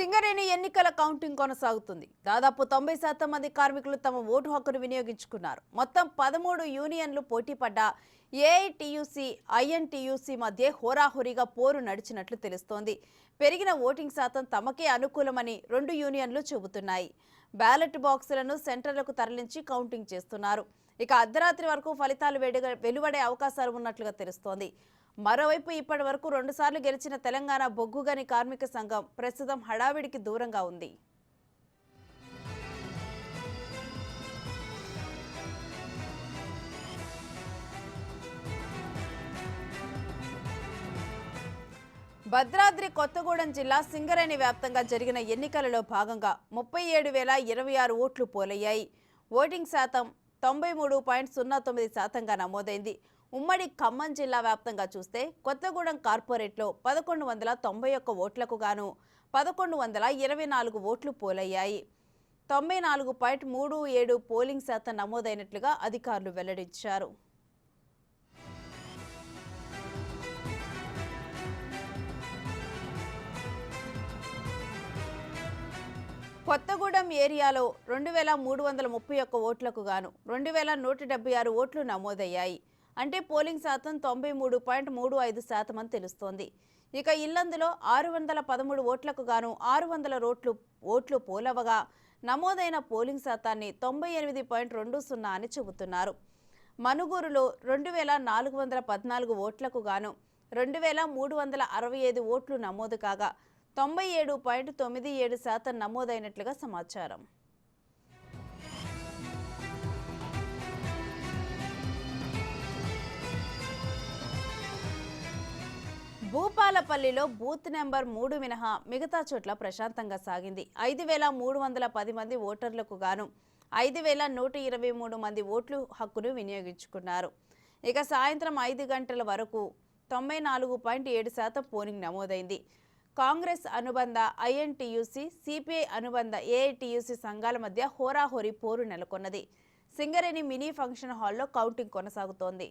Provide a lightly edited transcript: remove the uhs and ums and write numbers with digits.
సింగరేణి ఎన్నికల కౌంటింగ్ కొనసాగుతుంది. దాదాపు 90% మంది కార్మికులు తమ ఓటు హక్కును వినియోగించుకున్నారు. మొత్తం 13 యూనియన్లు పోటీపడ్డ ఏఐటీయూసీ, ఐఎన్టీయూసీ మధ్య హోరాహోరీగా పోరు నడిచినట్లు తెలుస్తోంది. పెరిగిన ఓటింగ్ శాతం తమకే అనుకూలమని రెండు యూనియన్లు చెబుతున్నాయి. బ్యాలెట్ బాక్సులను సెంటర్లకు తరలించి కౌంటింగ్ చేస్తున్నారు. ఇక అర్ధరాత్రి వరకు ఫలితాలు వెలువడే అవకాశాలు ఉన్నట్లుగా తెలుస్తోంది. మరోవైపు ఇప్పటి వరకు 2 సార్లు గెలిచిన తెలంగాణ బొగ్గుగని కార్మిక సంఘం ప్రస్తుతం హడావిడికి దూరంగా ఉంది. భద్రాద్రి కొత్తగూడెం జిల్లా సింగరేణి వ్యాప్తంగా జరిగిన ఎన్నికలలో భాగంగా 37,026 ఓట్లు పోలయ్యాయి. ఓటింగ్ శాతం 93.09%గా నమోదైంది. ఉమ్మడి ఖమ్మం జిల్లా వ్యాప్తంగా చూస్తే కొత్తగూడెం కార్పొరేట్లో 1191 ఓట్లకు గాను 1124 ఓట్లు పోలయ్యాయి. 94.37 పోలింగ్ శాతం నమోదైనట్లుగా అధికారులు వెల్లడించారు. కొత్తగూడెం ఏరియాలో 2,331 ఓట్లకు గాను 2,176 ఓట్లు నమోదయ్యాయి. అంటే పోలింగ్ శాతం 93.35% అని తెలుస్తోంది. ఇక ఇల్లందులో 613 ఓట్లకు గాను 600 ఓట్లు పోలవగా నమోదైన పోలింగ్ శాతాన్ని 98.20 అని చెబుతున్నారు. మనుగూరులో 2,414 ఓట్లకు గాను 2,365 ఓట్లు నమోదు కాగా 97.97% నమోదైనట్లుగా సమాచారం. భూపాలపల్లిలో బూత్ నెంబర్ 3 మినహా మిగతా చోట్ల ప్రశాంతంగా సాగింది. 5,310 మంది ఓటర్లకు గాను 5,123 మంది ఓట్లు హక్కును వినియోగించుకున్నారు. ఇక సాయంత్రం 5 గంటల వరకు 94.7% పోలింగ్ నమోదైంది. కాంగ్రెస్ అనుబంధ ఐఎన్టీయూసీ, సిపిఐ అనుబంధ ఏఐటీయూసీ సంఘాల మధ్య హోరాహోరీ పోరు నెలకొన్నది. సింగరేణి మినీ ఫంక్షన్ హాల్లో కౌంటింగ్ కొనసాగుతోంది.